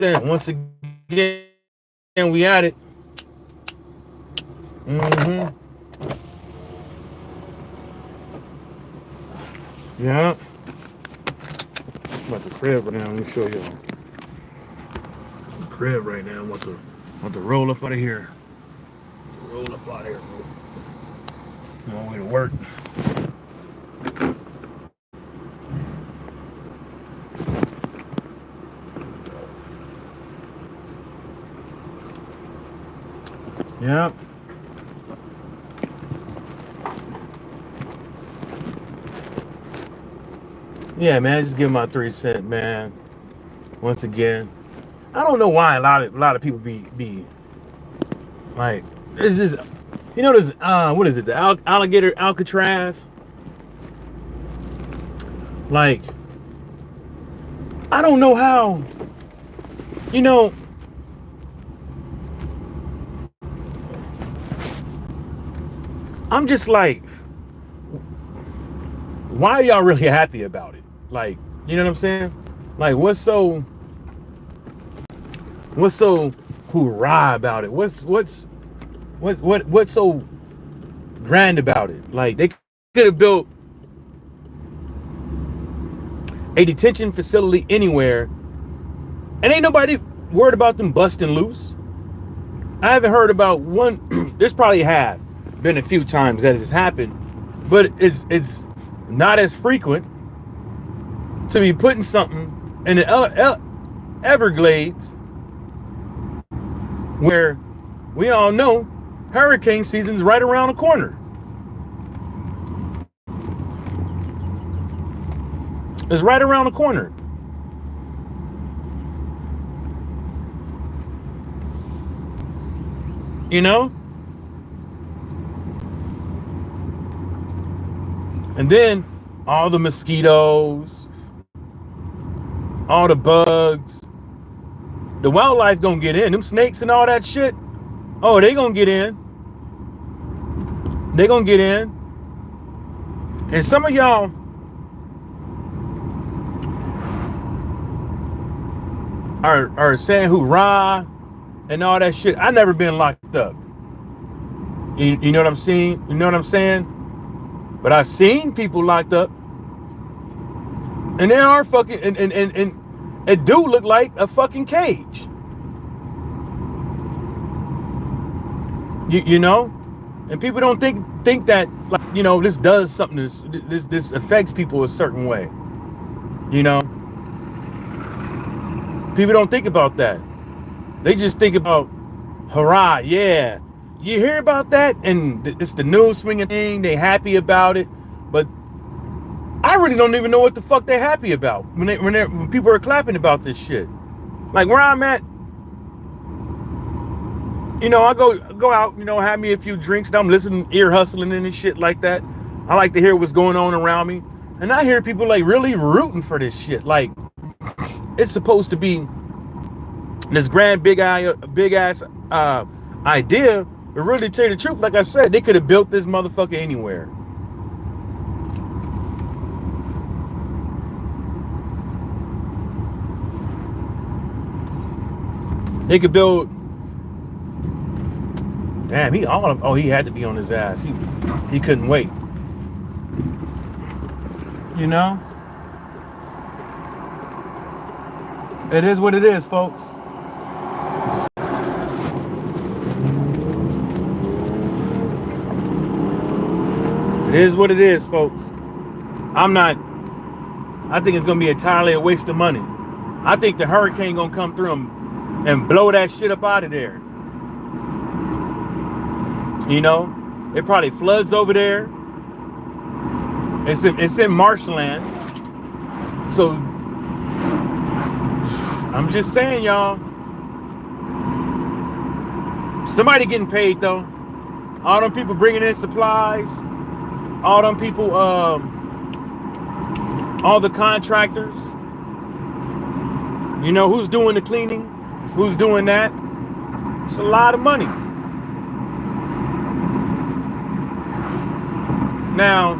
once again, we at it. Mm-hmm. Yeah. I'm at the crib right now. Let me show y'all. The crib right now. Want to roll up out of here. Roll up out of here, bro. I'm on my way to work. Yeah. Yeah, man. Just give my 3 cents, man. Once again, I don't know why a lot of people be like, it's just, there's what is it, the alligator Alcatraz? Like, I don't know how, you know, I'm just like, why are y'all really happy about it? Like, you know what I'm saying? Like, what's so hoorah about it? What's so grand about it? Like, they could have built a detention facility anywhere, and ain't nobody worried about them busting loose. I haven't heard about one. There's probably have been a few times that has happened, but it's not as frequent to be putting something in the Everglades, where we all know hurricane season's right around the corner. It's right around the corner. You know? And then all the mosquitoes, all the bugs, the wildlife gonna get in. Them snakes and all that shit. Oh, they gonna get in. They gonna get in. And some of y'all are saying hoorah and all that shit. I never been locked up. You know what I'm saying? You know what I'm saying? But I've seen people locked up, and they are fucking, and it do look like a fucking cage. You know, and people don't think that, like, this does something. This affects people a certain way. You know, people don't think about that. They just think about, hurrah, yeah. You hear about that, and it's the news swinging thing. They happy about it, but I really don't even know what the fuck they're happy about when people are clapping about this shit. Like, where I'm at, I go out, have me a few drinks, and I'm listening, ear hustling and shit like that. I like to hear what's going on around me, and I hear people like really rooting for this shit. Like, it's supposed to be this grand big ass idea, but really, to tell you the truth, like I said, they could have built this motherfucker anywhere. They could build. Damn, he had to be on his ass. He couldn't wait. You know? It is what it is, folks. It is what it is, folks. I think it's gonna be entirely a waste of money. I think the hurricane gonna come through and blow that shit up out of there. It probably floods over there. It's in marshland. So I'm just saying, y'all. Somebody getting paid though. All them people bringing in supplies. All them people, all the contractors. Who's doing the cleaning? Who's doing that? It's a lot of money. Now,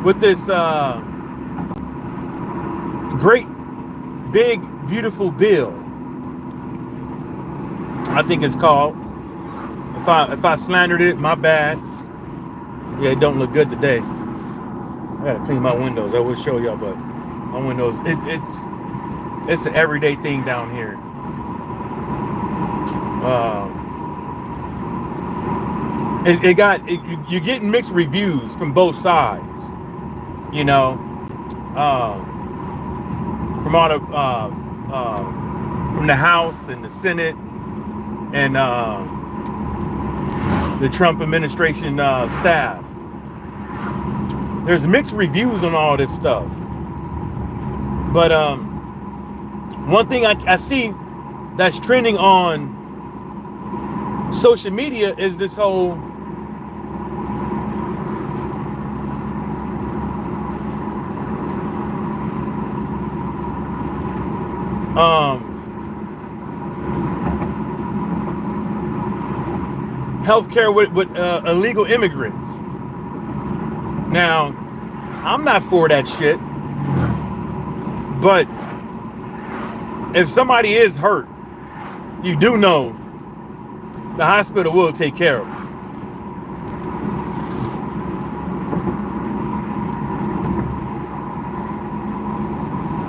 with this great Big Beautiful Bill, I think it's called. If I slandered it, my bad. Yeah, it don't look good today. I gotta clean my windows. I will show y'all, but my windows, it's an everyday thing down here. You're getting mixed reviews from both sides. You know, from all the from the House and the Senate and the Trump administration staff. There's mixed reviews on all this stuff. But one thing I see that's trending on social media is this whole healthcare with illegal immigrants. Now, I'm not for that shit, but if somebody is hurt, you do know the hospital will take care of them.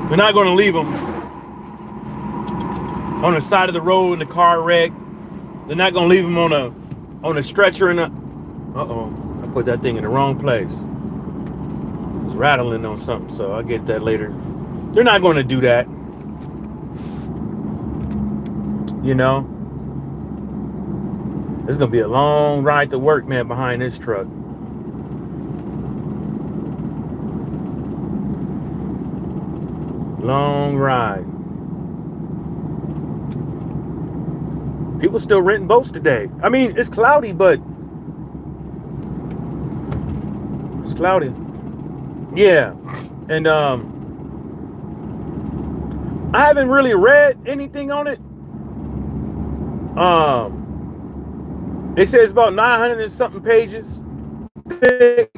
They're not going to leave them on the side of the road in the car wreck. They're not going to leave them on a stretcher in a... Uh-oh, I put that thing in the wrong place. It's rattling on something, so I'll get that later. They're not going to do that. You know? It's going to be a long ride to work, man, behind this truck. Long ride. People still renting boats today. I mean, it's cloudy, but it's cloudy. Yeah. And I haven't really read anything on it. It says about 900 and something pages thick.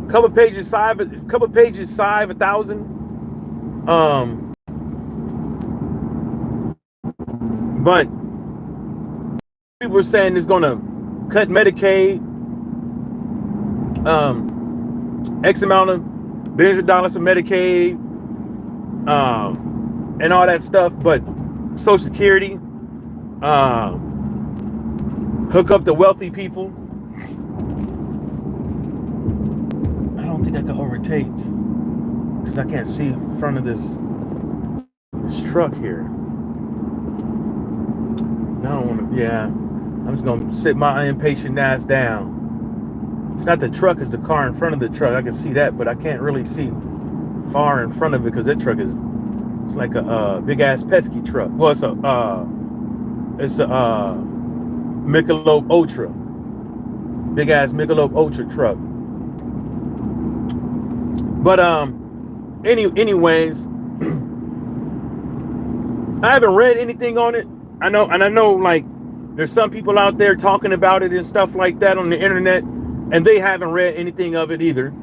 Couple pages size 1,000. But people were saying it's gonna cut Medicaid, X amount of billions of dollars for Medicaid, and all that stuff. But Social Security, hook up the wealthy people. I don't think I can overtake because I can't see in front of this truck here. I don't want to, yeah, I'm just going to sit my impatient ass down. It's not the truck, it's the car in front of the truck. I can see that, but I can't really see far in front of it because that truck it's like a big ass pesky truck. Well, it's a Michelob Ultra. Big ass Michelob Ultra truck. But anyways, I haven't read anything on it. I know like there's some people out there talking about it and stuff like that on the internet, and they haven't read anything of it either.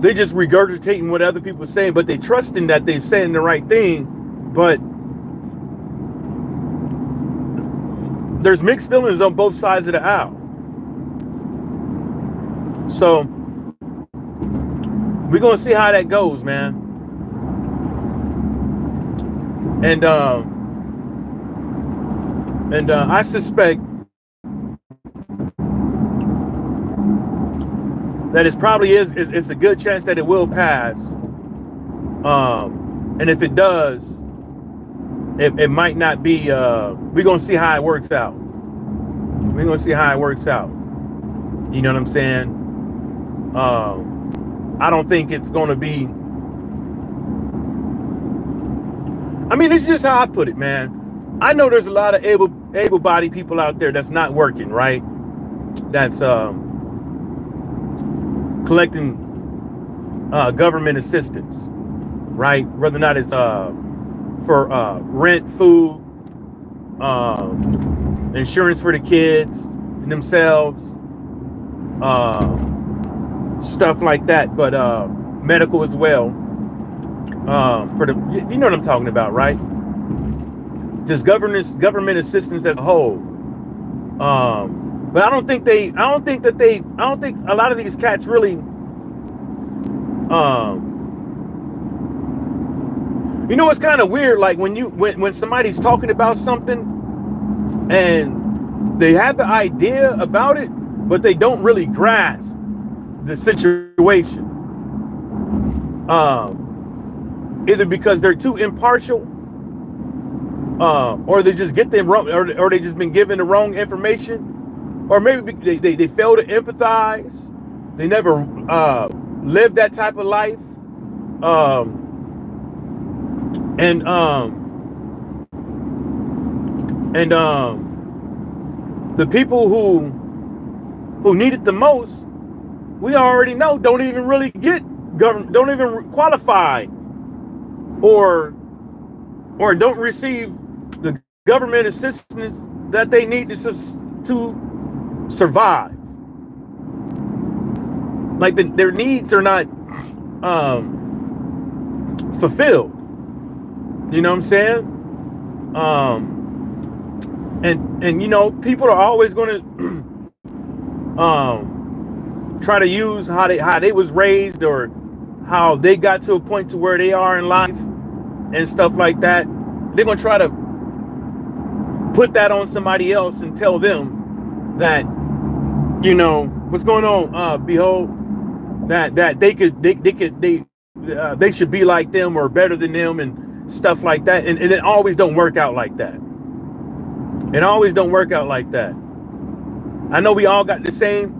They just regurgitating what other people are saying, but they trusting that they're saying the right thing. But there's mixed feelings on both sides of the aisle. So we're gonna see how that goes, man. And I suspect that it probably it's a good chance that it will pass. And if it does, it might not be. We're gonna see how it works out. We're gonna see how it works out. You know what I'm saying? I don't think it's gonna be. I mean, it's just how I put it, man. I know there's a lot of able-bodied people out there that's not working, right? That's collecting government assistance, right? Whether or not it's for rent, food, insurance for the kids and themselves, stuff like that, but medical as well. for the, you know what I'm talking about, right? Just government assistance as a whole. But I don't think a lot of these cats really, you know, it's kind of weird. Like when somebody's talking about something and they have the idea about it, but they don't really grasp the situation. Either because they're too impartial, or they just get them wrong, or they just been given the wrong information, or maybe they fail to empathize. They never lived that type of life, and the people who need it the most, we already know don't even really get government, don't even qualify, or don't receive the government assistance that they need to survive. Like their needs are not fulfilled. You know what I'm saying? And you know, people are always going to try to use how they was raised, or how they got to a point to where they are in life and stuff like that. They're gonna try to put that on somebody else and tell them that, you know, what's going on, behold, that they should be like them or better than them and stuff like that. And it always don't work out like that. It always don't work out like that. I know we all got the same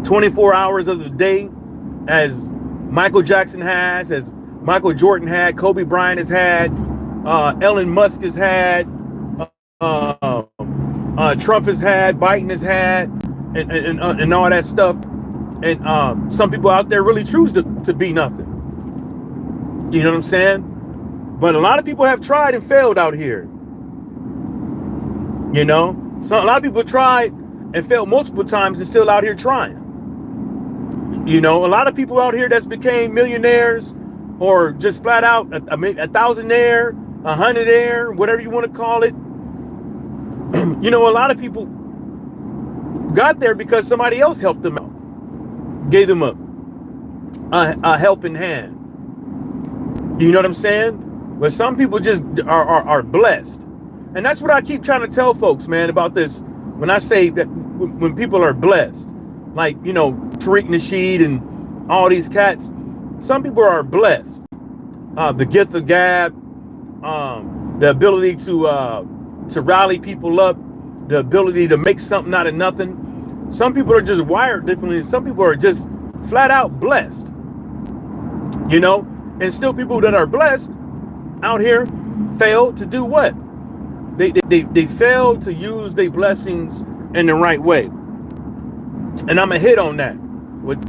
24 hours of the day as Michael Jackson has, as Michael Jordan had, Kobe Bryant has had, Elon Musk has had, Trump has had, Biden has had, and all that stuff. And some people out there really choose to be nothing. You know what I'm saying? But a lot of people have tried and failed out here. You know, so a lot of people tried and failed multiple times and still out here trying. You know, a lot of people out here that's became millionaires, or just flat out a thousandaire, a hundredaire, whatever you want to call it. You know, a lot of people got there because somebody else helped them out, gave them a helping hand. You know what I'm saying? But some people just are blessed. And that's what I keep trying to tell folks, man, about this. When I say that when people are blessed, like, you know, Tariq Nasheed and all these cats, some people are blessed. The gift of gab, the ability to rally people up, the ability to make something out of nothing. Some people are just wired differently. Some people are just flat out blessed. You know, and still people that are blessed out here fail to do what? They fail to use their blessings in the right way. And I'm gonna hit on that. With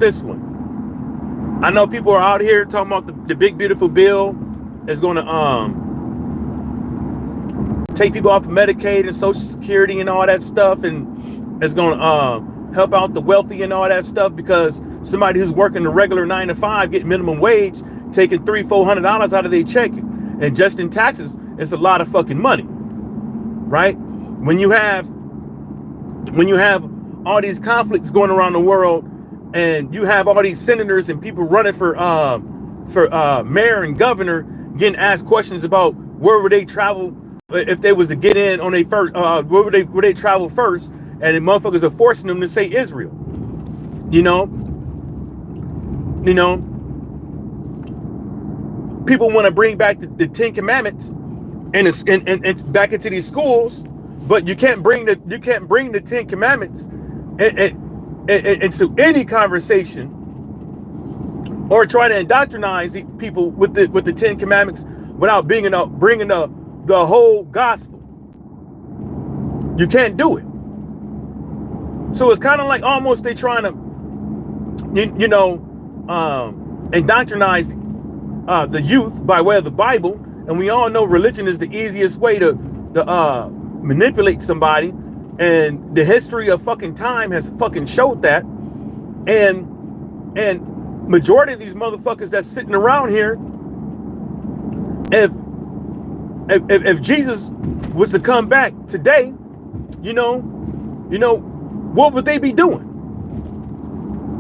this one. I know people are out here talking about the big beautiful bill is going to take people off of Medicaid and Social Security and all that stuff, and it's going to help out the wealthy and all that stuff, because somebody who's working a regular 9 to 5 getting minimum wage, taking $300-400 out of their check, and just in taxes, it's a lot of fucking money, right? When you have all these conflicts going around the world, and you have all these senators and people running for mayor and governor, getting asked questions about where would they travel if they was to get in on a first, where would they travel first, and the motherfuckers are forcing them to say Israel. You know, people want to bring back the Ten Commandments and back into these schools, but you can't bring the Ten Commandments into any conversation, or try to indoctrinize people with the Ten Commandments without bringing the whole gospel. You can't do it. So it's kind of like almost they trying to, indoctrinize the youth by way of the Bible, and we all know religion is the easiest way to manipulate somebody. And the history of fucking time has fucking showed that. And majority of these motherfuckers that's sitting around here, if Jesus was to come back today, you know, what would they be doing?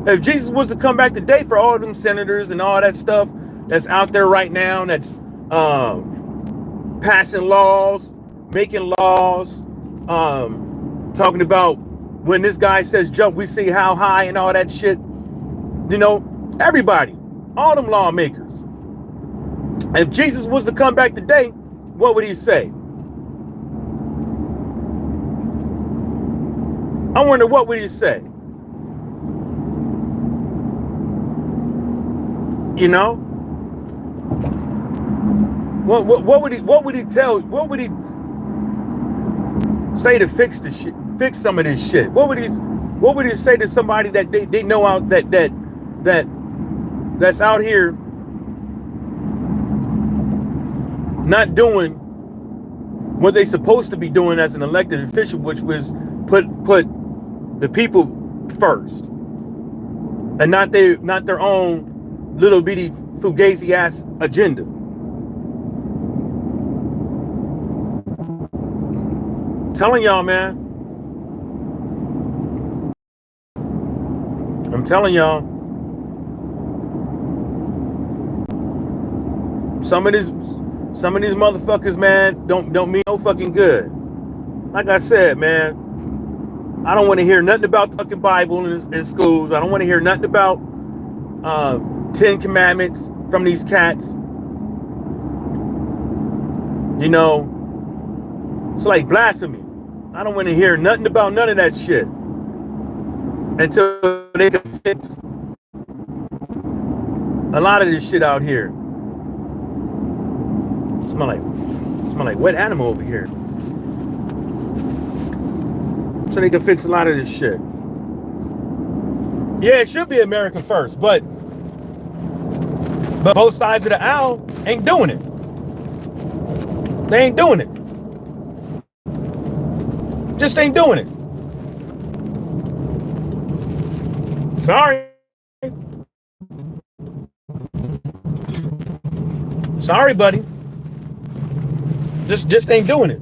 If Jesus was to come back today, for all them senators and all that stuff that's out there right now, that's passing laws, making laws, talking about when this guy says jump, we see how high and all that shit. You know, everybody, all them lawmakers. If Jesus was to come back today, what would he say? I wonder, what would he say? You know, what would he tell? What would he say to fix the shit? Fix some of this shit. What would he say to somebody that they know out that's out here not doing what they supposed to be doing as an elected official, which was put the people first, and not their own little bitty fugazi ass agenda. I'm telling y'all, man. I'm telling y'all. Some of these motherfuckers, man, don't mean no fucking good. Like I said, man, I don't want to hear nothing about the fucking Bible in schools. I don't want to hear nothing about 10 Commandments from these cats. You know, it's like blasphemy. I don't want to hear nothing about none of that shit until they can fix a lot of this shit out here. Smell like wet animal over here. So they can fix a lot of this shit. Yeah, it should be America first, but both sides of the aisle ain't doing it. They ain't doing it. Just ain't doing it. Sorry. Sorry, buddy. Just ain't doing it.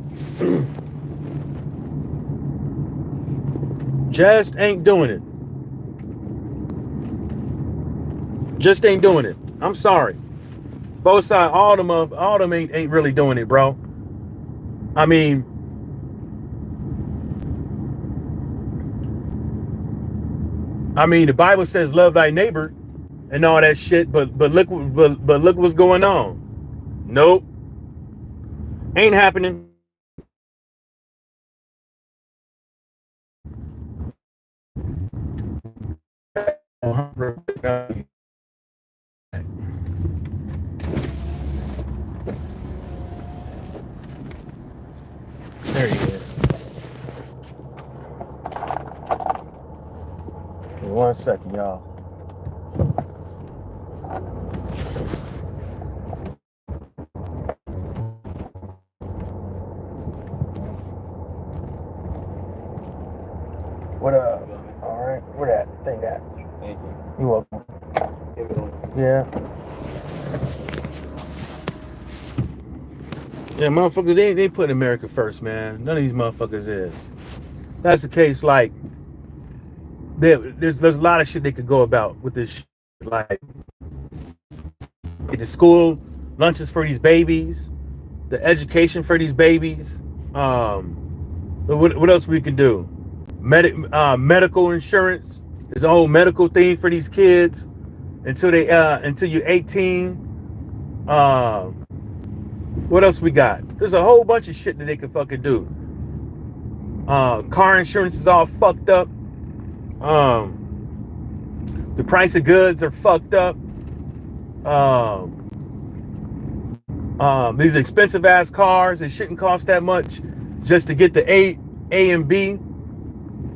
Just ain't doing it. Just ain't doing it. I'm sorry. Both sides, all them ain't really doing it, bro. I mean, the Bible says love thy neighbor and all that shit, but look what's going on. Nope. Ain't happening. There he is. Give me 1 second, y'all. What up? All right. Where that thing at? Thank you. You're welcome. Yeah. Yeah, motherfuckers, they put America first, man. None of these motherfuckers is. That's the case. Like, there's a lot of shit they could go about with this shit. Like, the school lunches for these babies, the education for these babies. What else we can do? Medical insurance. There's a whole medical thing for these kids until you're 18. What else we got? There's a whole bunch of shit that they can fucking do. Car insurance is all fucked up. The price of goods are fucked up. These expensive ass cars, it shouldn't cost that much just to get the A and B.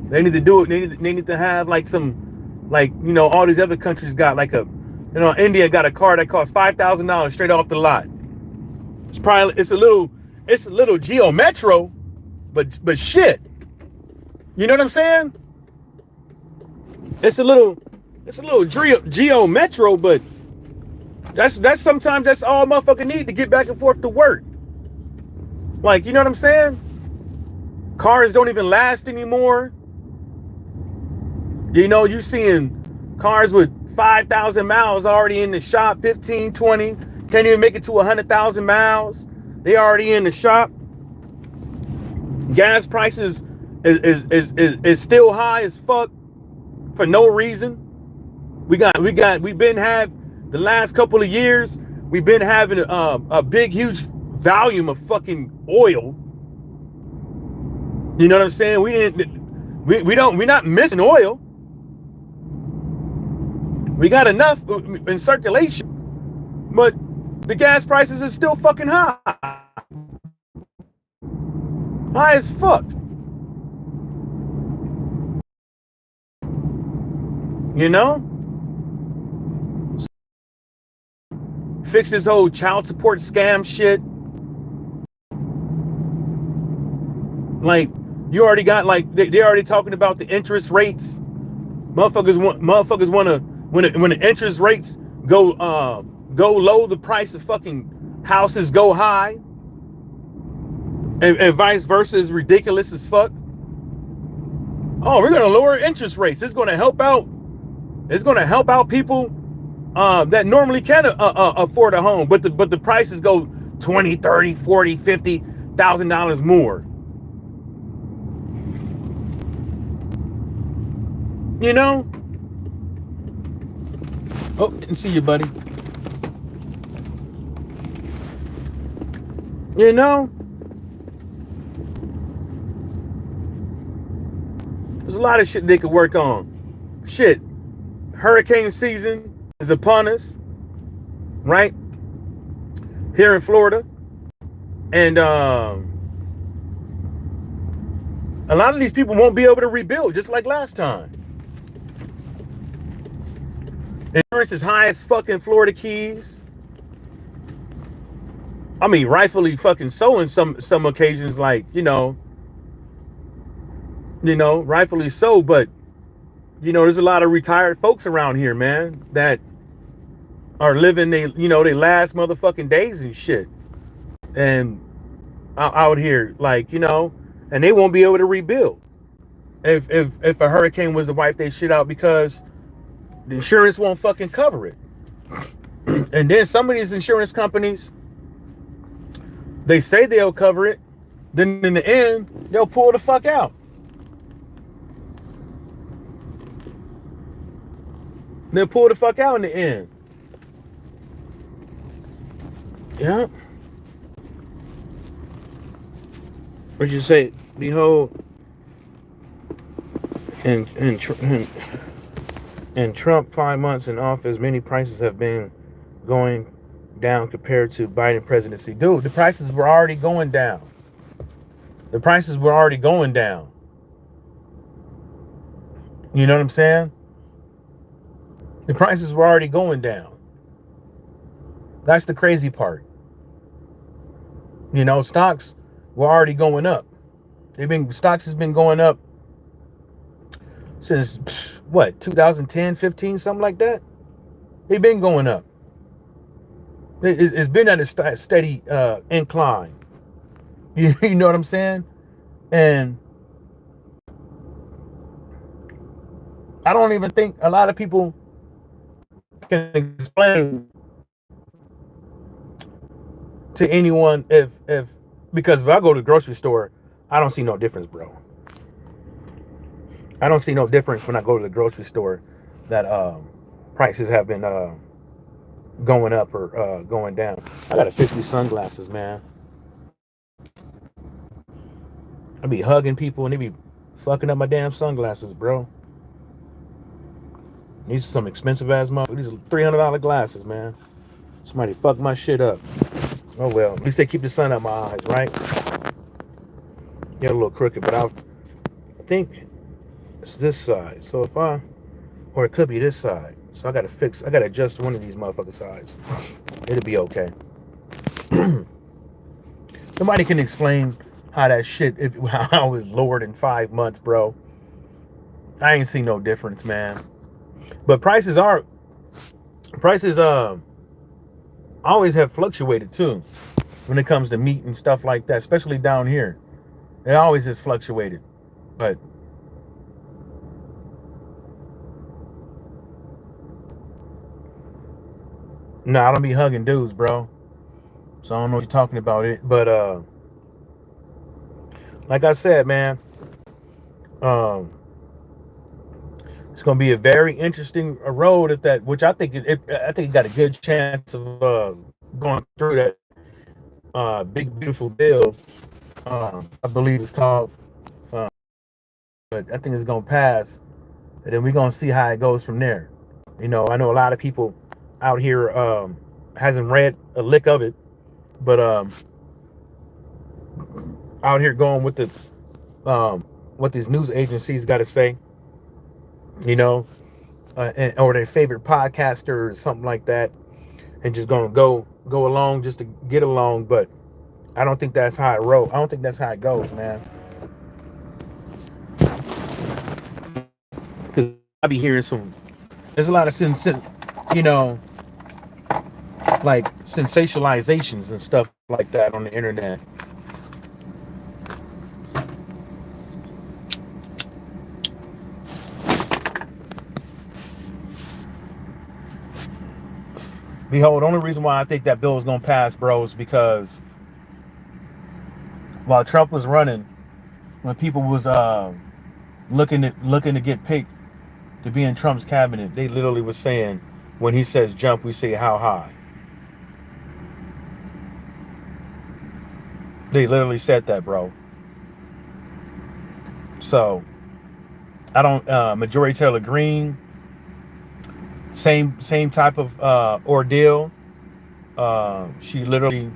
They need to do it. They need to have like some, like, you know, all these other countries got like India got a car that costs $5,000 straight off the lot. It's a little Geo Metro, but shit. You know what I'm saying? It's a little It's a little Geo Metro, but that's sometimes that's all motherfucker need to get back and forth to work. Like, you know what I'm saying? Cars don't even last anymore. You know, you seeing cars with 5,000 miles already in the shop, 15, 20, can't even make it to 100,000 miles. They already in the shop. Gas prices is still high as fuck for no reason. We've been the last couple of years, we've been having a big, huge volume of fucking oil. You know what I'm saying? We're not missing oil. We got enough in circulation, but the gas prices are still fucking high. High as fuck. You know? Fix this whole child support scam shit. Like, you already got, like, they're already talking about the interest rates. Motherfuckers want to, when the interest rates go low, the price of fucking houses go high, and vice versa is ridiculous as fuck. Oh, we're gonna lower interest rates. It's gonna help out. It's gonna help out people that normally can afford a home, but the prices go $20, $30, $40, $50,000 more. You know? Oh, didn't see you, buddy. You know? There's a lot of shit they could work on. Shit. Hurricane season is upon us, right? Here in Florida. And a lot of these people won't be able to rebuild, just like last time. Insurance is high as fuck in Florida Keys. I mean, rightfully fucking so in some occasions, like, you know, rightfully so, but there's a lot of retired folks around here, man, that are living they last motherfucking days and shit. And out here, like, and they won't be able to rebuild if a hurricane was to wipe their shit out, because the insurance won't fucking cover it. And then some of these insurance companies, they say they'll cover it, then in the end, they'll pull the fuck out. They'll pull the fuck out in the end. Yeah. What you say? Behold, in Trump 5 months in office, many prices have been going down compared to Biden presidency. Dude, the prices were already going down. The prices were already going down. You know what I'm saying? The prices were already going down. That's the crazy part. Stocks were already going up. Stocks has been going up since, 2010, 15, something like that? They've been going up. It's been at a steady incline. You know what I'm saying? And I don't even think a lot of people can explain to anyone because if I go to the grocery store, I don't see no difference, bro. I don't see no difference when I go to the grocery store that prices have been going up or going down. I gotta fix these sunglasses, man. I be hugging people and they be fucking up my damn sunglasses, bro. These are some expensive ass motherfuckers. These are $300 glasses, man. Somebody fucked my shit up. Oh well, at least they keep the sun out my eyes, right? Get a little crooked, but I think it's this side. So or it could be this side. So I gotta adjust one of these motherfucking sides. It'll be okay. Somebody can explain how that shit, how it was lowered in 5 months, bro. I ain't seen no difference, man. But prices always have fluctuated too when it comes to meat and stuff like that, especially down here. It always has fluctuated. But no, I don't be hugging dudes, bro. So I don't know what you're talking about it. But like I said, man, um, it's gonna be a very interesting road if that, which I think I think it got a good chance of going through that big beautiful bill. I believe it's called. But I think it's gonna pass, and then we're gonna see how it goes from there. I know a lot of people out here hasn't read a lick of it, but out here going with the what these news agencies got to say, or their favorite podcaster or something like that, and just gonna go along just to get along. But I don't think that's how it rolls. I don't think that's how it goes, man. Because I be hearing there's a lot of like sensationalizations and stuff like that on the internet. Behold, the only reason why I think that bill is gonna pass, bro, is because while Trump was running, when people was looking to get picked to be in Trump's cabinet, they literally was saying, when he says jump, we say how high. They literally said that, bro. So I don't Marjorie Taylor Greene, same type of ordeal. She literally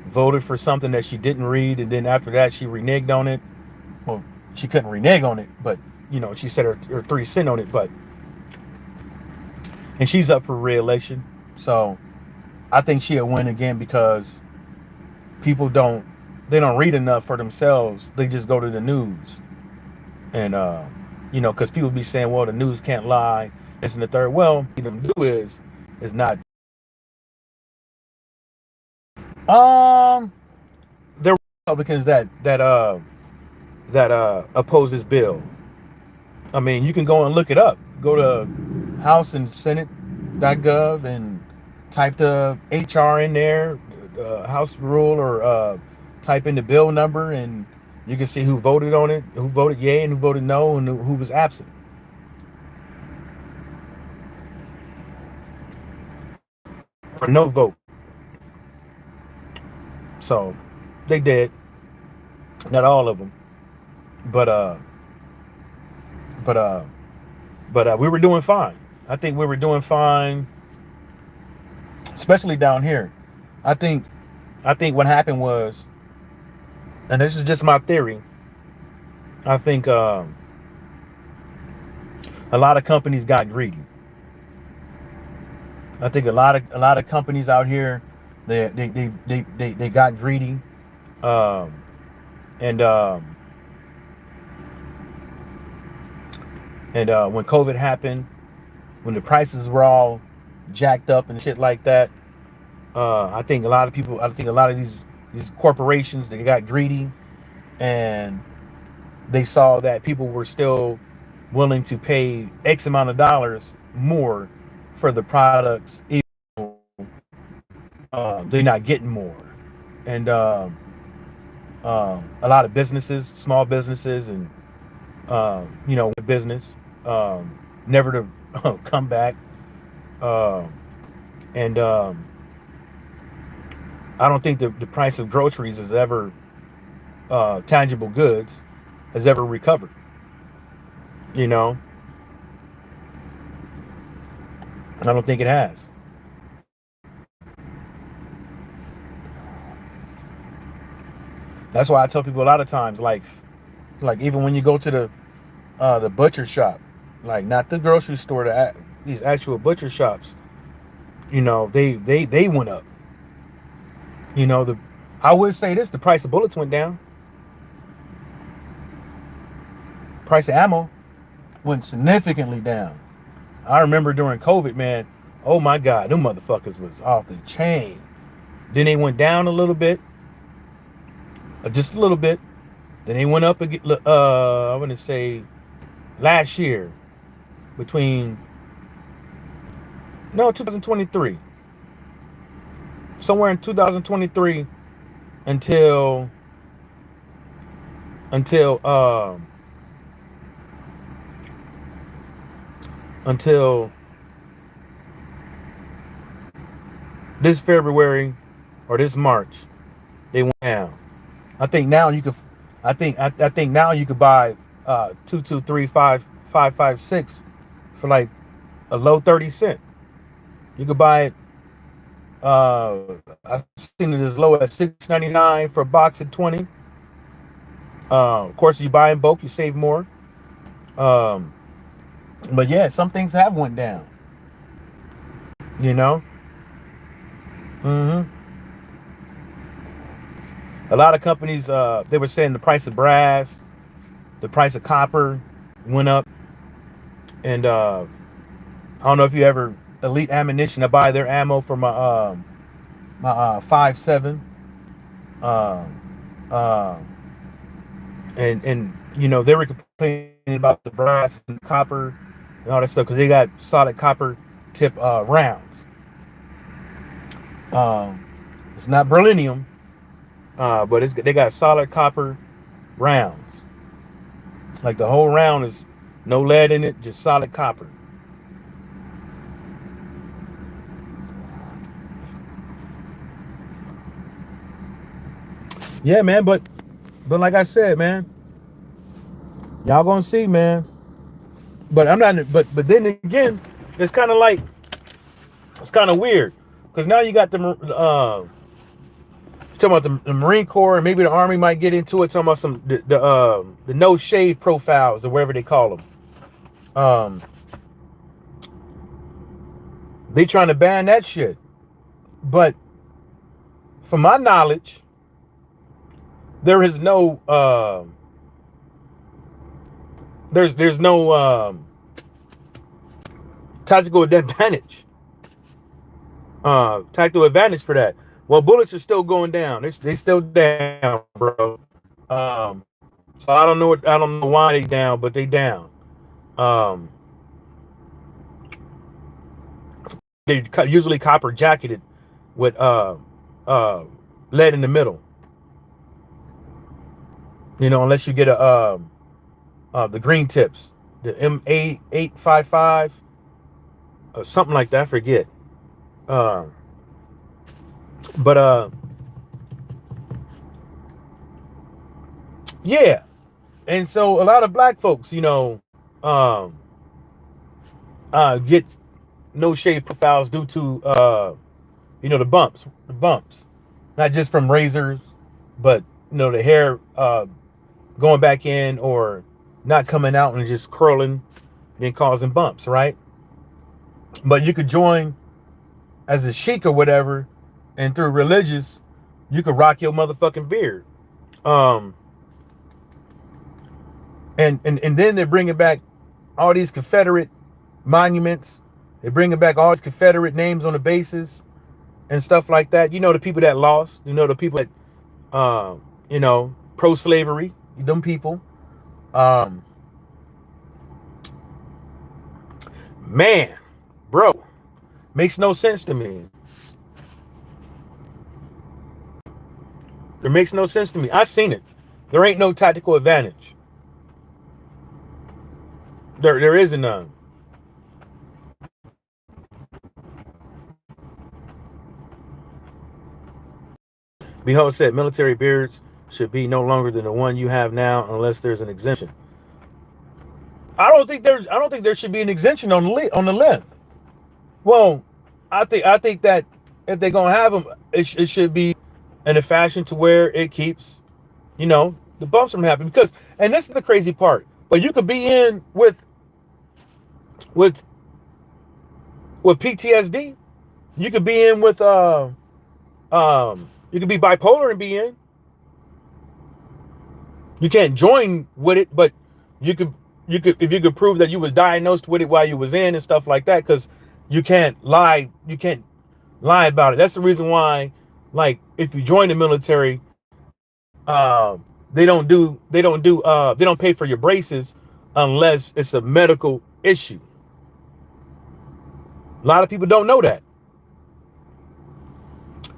voted for something that she didn't read, and then after that she reneged on it. Well, she couldn't renege on it, but she said her 3 cents on it. And she's up for re-election, so I think she'll win again because people don't read enough for themselves. They just go to the news, and because people be saying, well, the news can't lie, this and the third. Well, what them do is not. There are Republicans that oppose this bill. I mean, you can go and look it up. Go to House and Senate.gov and type the HR in there, House rule, or type in the bill number, and you can see who voted on it, who voted yay and who voted no, and who was absent. For no vote. So they did. Not all of them, but we were doing fine. I think we were doing fine, especially down here. I think what happened was, and this is just my theory, I think a lot of companies got greedy. I think a lot of companies out here, they got greedy, and when COVID happened, when the prices were all jacked up and shit like that, I think a lot of these corporations, they got greedy, and they saw that people were still willing to pay X amount of dollars more for the products, even though they're not getting more. And a lot of businesses, small businesses, and business, never to come back. And I don't think the price of groceries is ever tangible goods has ever recovered. I don't think it has. That's why I tell people a lot of times, like even when you go to the butcher shop, like not the grocery store, these actual butcher shops, they went up. I would say this: the price of bullets went down. Price of ammo went significantly down. I remember during COVID, man. Oh my God, them motherfuckers was off the chain. Then they went down a little bit, just a little bit. Then they went up again. I want to say last year, between 2023, somewhere in 2023 until this February or this March, they went down. I think now you could. I think now you could buy 2235 556 for like a low 30 cent. You could buy it. I've seen it as low as $6.99 for a box of 20. Of course, you buy in bulk, you save more. But yeah, some things have went down. You know. A lot of companies, they were saying the price of brass, the price of copper went up. And I don't know if you ever Elite Ammunition. I buy their ammo for my 5.7. And you know, they were complaining about the brass and copper and all that stuff because they got solid copper tip rounds. It's not beryllium, but they got solid copper rounds. Like the whole round is no lead in it, just solid copper. Yeah, man, but like I said, man, y'all gonna see, man. But I'm not. But then again, it's kind of like, it's kind of weird because now you got the talking about the Marine Corps, and maybe the Army might get into it. Talking about some the no shave profiles or whatever they call them. They trying to ban that shit, but from my knowledge, there is no there's no tactical advantage. Tactical advantage for that. Well, bullets are still going down. They still down, bro. So I don't know why they down, but they down. They usually copper jacketed with lead in the middle. You know, unless you get the green tips, the M855 or something like that. I forget. Yeah, and so a lot of black folks, you know, get no shave profiles due to you know, the bumps, not just from razors, but you know, the hair going back in or not coming out and just curling and causing bumps, right? But you could join as a sheik or whatever, and through religious, you could rock your motherfucking beard. And then they're bringing back all these Confederate monuments. They're bringing back all these Confederate names on the bases and stuff like that. You know, the people that lost. You know, the people that, you know, pro-slavery. Them people. Man, bro, makes no sense to me. It makes no sense to me. I seen it. There ain't no tactical advantage. There isn't none. Behold said military beards should be no longer than the one you have now unless there's an exemption. I don't think there should be an exemption on the length. Well, I think that if they're gonna have them, it should be in a fashion to where it keeps, you know, the bumps from happening. Because, and this is the crazy part, but you could be in with PTSD. You could be in with you could be bipolar and be in. You can't join with it, but you could if you could prove that you was diagnosed with it while you was in and stuff like that, because you can't lie about it. That's the reason why, like, if you join the military, they don't pay for your braces unless it's a medical issue. A lot of people don't know that.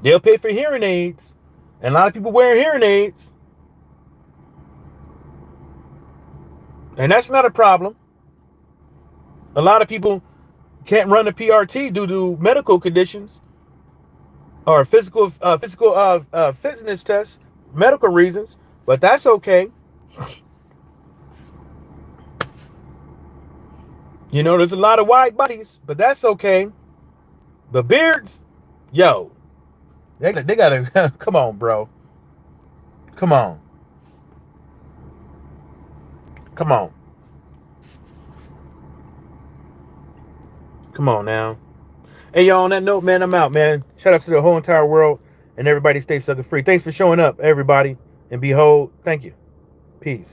They'll pay for hearing aids, and a lot of people wear hearing aids, and that's not a problem. A lot of people can't run a PRT due to medical conditions or physical fitness tests, medical reasons, but that's okay. You know, there's a lot of white bodies, but that's okay. The beards, yo, they gotta come on, bro. Come on. Come on. Come on now. Hey, y'all, on that note, man, I'm out, man. Shout out to the whole entire world, and everybody stay sucker free. Thanks for showing up, everybody. And behold, thank you. Peace.